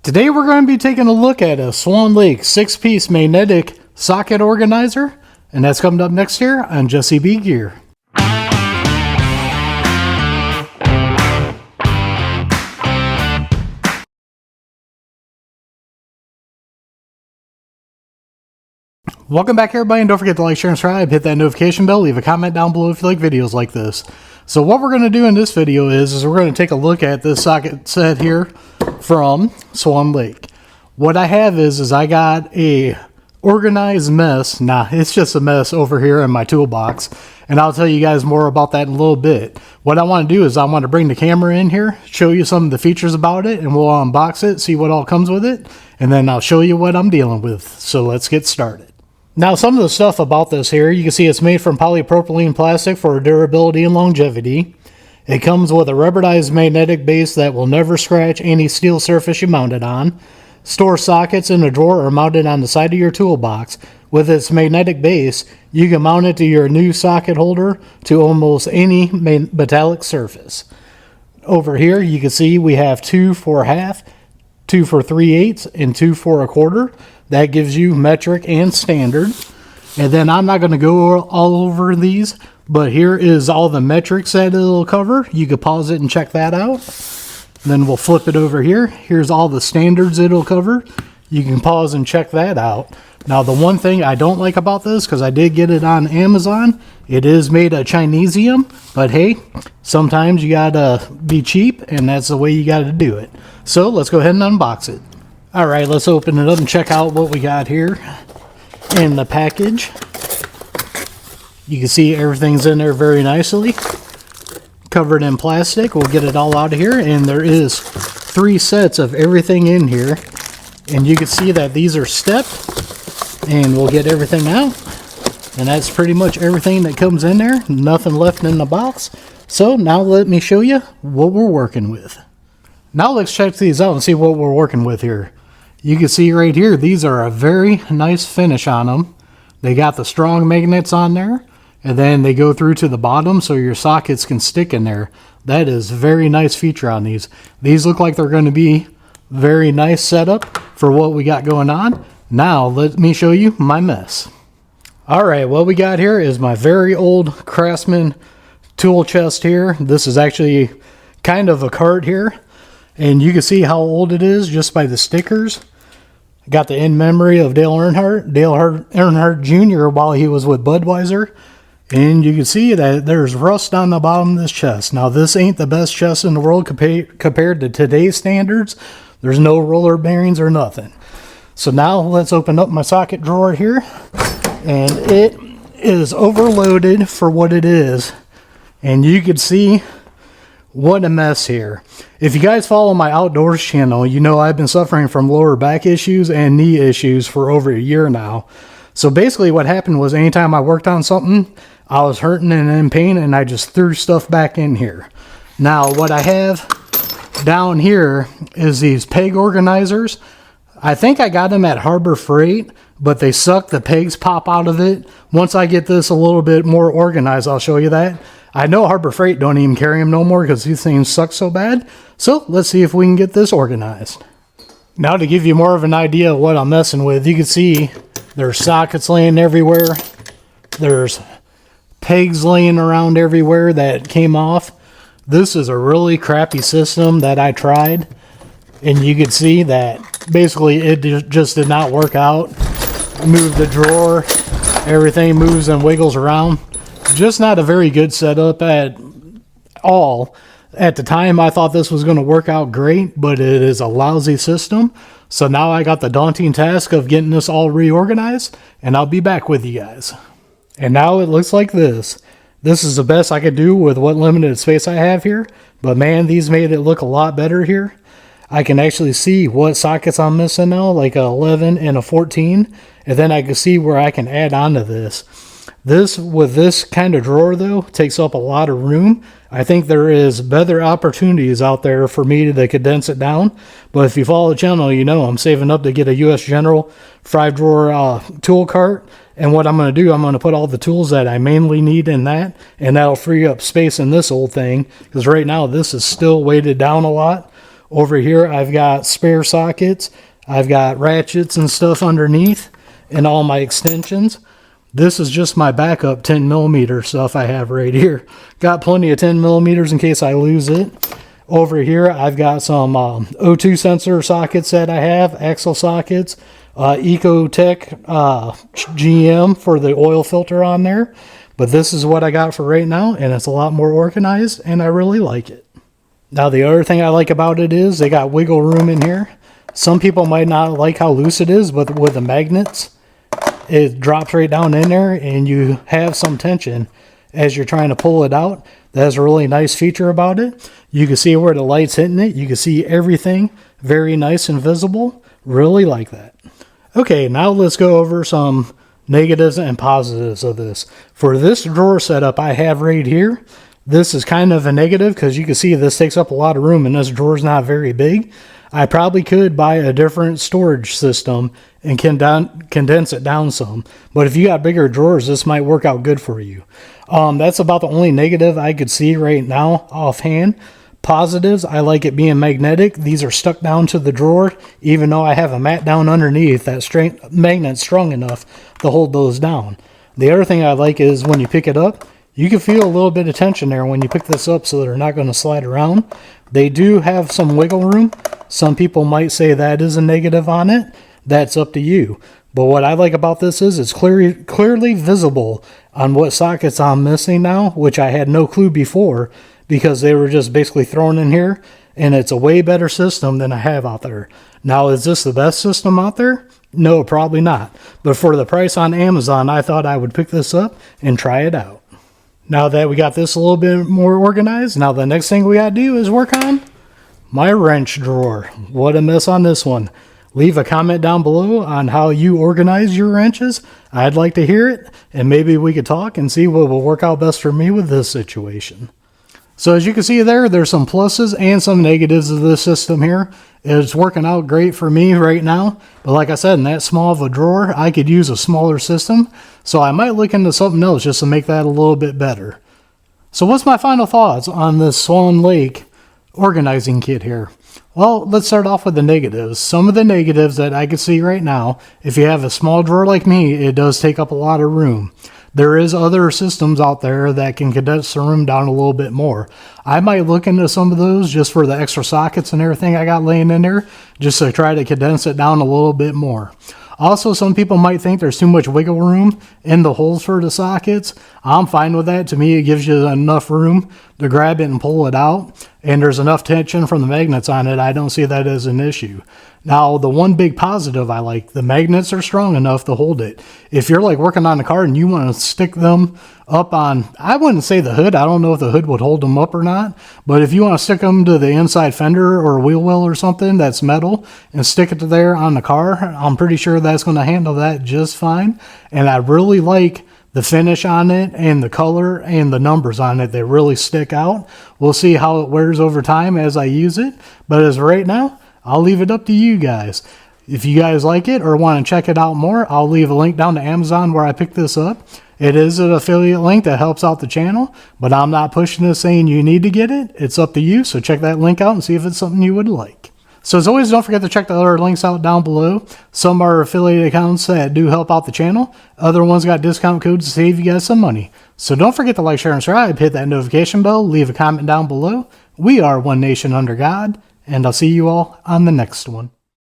Today we're going to be taking a look at a Swanlake 6-piece magnetic socket organizer, and that's coming up next here on Jesse B Gear. Welcome back everybody, and don't forget to like, share, and subscribe, hit that notification bell, leave a comment down below if you like videos like this. So what we're going to do in this video is we're going to take a look at this socket set here from Swanlake. What I have is I got a organized mess. Nah, it's just a mess over here in my toolbox, and I'll tell you guys more about that in a little bit. What I want to do is I want to bring the camera in here, show you some of the features about it, and we'll unbox it, see what all comes with it, and then I'll show you what I'm dealing with. So let's get started. Now, some of the stuff about this here, you can see it's made from polypropylene plastic for durability and longevity. It comes with a rubberized magnetic base that will never scratch any steel surface you mount it on. Store sockets in a drawer are mounted on the side of your toolbox. With its magnetic base, you can mount it to your new socket holder to almost any metallic surface. Over here, you can see we have 2 for half, 2 for 3/8, and 2 for 1/4. That gives you metric and standard. And then I'm not going to go all over these, but here is all the metrics that it'll cover. You can pause it and check that out. Then we'll flip it over here. Here's all the standards it'll cover. You can pause and check that out. Now, the one thing I don't like about this, because I did get it on Amazon, it is made of Chinesium, but hey, sometimes you gotta be cheap, and that's the way you gotta do it. So let's go ahead and unbox it. All right, let's open it up and check out what we got here in the package. You can see everything's in there very nicely, covered in plastic. We'll get it all out of here, and there is 3 sets of everything in here, and you can see that these are stepped, and we'll get everything out, and that's pretty much everything that comes in there. Nothing left in the box. So now let me show you what we're working with. Now let's check these out and see what we're working with here. You can see right here, these are a very nice finish on them. They got the strong magnets on there, and then they go through to the bottom so your sockets can stick in there. That is a very nice feature on these. These look like they're going to be very nice setup for what we got going on. Now let me show you my mess. All right, what we got here is my very old Craftsman tool chest here. This is actually kind of a cart here, and you can see how old it is just by the stickers. Got the in memory of Dale Earnhardt Jr. while he was with Budweiser. And you can see that there's rust on the bottom of this chest. Now, this ain't the best chest in the world compared to today's standards. There's no roller bearings or nothing. So now let's open up my socket drawer here. And it is overloaded for what it is. And you can see what a mess here. If you guys follow my outdoors channel, you know I've been suffering from lower back issues and knee issues for over a year now. So basically what happened was anytime I worked on something, I was hurting and in pain, and I just threw stuff back in here. Now what I have down here is these peg organizers. I think I got them at Harbor Freight, but they suck. The pegs pop out of it. Once I get this a little bit more organized, I'll show you that. I know Harbor Freight don't even carry them no more because these things suck so bad. So let's see if we can get this organized. Now, to give you more of an idea of what I'm messing with, you can see there's sockets laying everywhere. There's pegs laying around everywhere that came off. This is a really crappy system that I tried, and you can see that basically it just did not work out. Move the drawer, everything moves and wiggles around. Just not a very good setup at all. At the time, I thought this was going to work out great, but it is a lousy system. So now I got the daunting task of getting this all reorganized, and I'll be back with you guys. And now it looks like this. This is the best I could do with what limited space I have here, but man, these made it look a lot better here. I can actually see what sockets I'm missing now, like a 11 and a 14, and then I can see where I can add on to this. This, with this kind of drawer though, takes up a lot of room. I think there is better opportunities out there for me to condense it down. But if you follow the channel, you know I'm saving up to get a US General 5-drawer tool cart. And what I'm going to do, I'm going to put all the tools that I mainly need in that, and that'll free up space in this old thing, because right now this is still weighted down a lot Over here, I've got spare sockets. I've got ratchets and stuff underneath and all my extensions. This is just my backup 10mm stuff I have right here. Got plenty of 10mm in case I lose it. Over here, I've got some O2 sensor sockets that I have, axle sockets, Ecotech GM for the oil filter on there. But this is what I got for right now, and it's a lot more organized, and I really like it. Now, the other thing I like about it is they got wiggle room in here. Some people might not like how loose it is, but with the magnets, it drops right down in there, and you have some tension as you're trying to pull it out. That's a really nice feature about it. You can see where the light's hitting it. You can see everything very nice and visible. Really like that. Okay, now let's go over some negatives and positives of this. For this drawer setup I have right here, this is kind of a negative because you can see this takes up a lot of room and this drawer's not very big. I probably could buy a different storage system and condense it down some. But if you got bigger drawers, this might work out good for you. That's about the only negative I could see right now offhand. Positives, I like it being magnetic. These are stuck down to the drawer, even though I have a mat down underneath. That magnet's strong enough to hold those down. The other thing I like is when you pick it up, you can feel a little bit of tension there when you pick this up so they're not going to slide around. They do have some wiggle room. Some people might say that is a negative on it. That's up to you. But what I like about this is it's clearly visible on what sockets I'm missing now, which I had no clue before because they were just basically thrown in here. And it's a way better system than I have out there. Now, is this the best system out there? No, probably not. But for the price on Amazon, I thought I would pick this up and try it out. Now that we got this a little bit more organized, now the next thing we got to do is work on my wrench drawer. What a mess on this one. Leave a comment down below on how you organize your wrenches. I'd like to hear it, and maybe we could talk and see what will work out best for me with this situation. So as you can see there's some pluses and some negatives of this system here. It's working out great for me right now. But like I said, in that small of a drawer, I could use a smaller system. So I might look into something else just to make that a little bit better. So what's my final thoughts on this Swanlake organizing kit here? Well, let's start off with the negatives. Some of the negatives that I can see right now, if you have a small drawer like me, it does take up a lot of room. There is other systems out there that can condense the room down a little bit more. I might look into some of those just for the extra sockets and everything I got laying in there, just to try to condense it down a little bit more. Also, some people might think there's too much wiggle room in the holes for the sockets. I'm fine with that. To me, it gives you enough room to grab it and pull it out. And there's enough tension from the magnets on it. I don't see that as an issue. Now, the one big positive I like, the magnets are strong enough to hold it. If you're like working on a car and you want to stick them up on, I wouldn't say the hood. I don't know if the hood would hold them up or not. But if you want to stick them to the inside fender or wheel well or something that's metal and stick it to there on the car, I'm pretty sure that's going to handle that just fine. And I really like the finish on it and the color and the numbers on it. They really stick out. We'll see how it wears over time as I use it. But as of right now, I'll leave it up to you guys. If you guys like it or want to check it out more, I'll leave a link down to Amazon where I picked this up. It is an affiliate link that helps out the channel, but I'm not pushing this saying you need to get it. It's up to you, so check that link out and see if it's something you would like. So as always, don't forget to check the other links out down below. Some are affiliate accounts that do help out the channel. Other ones got discount codes to save you guys some money. So don't forget to like, share, and subscribe. Hit that notification bell. Leave a comment down below. We are one nation under God. And I'll see you all on the next one.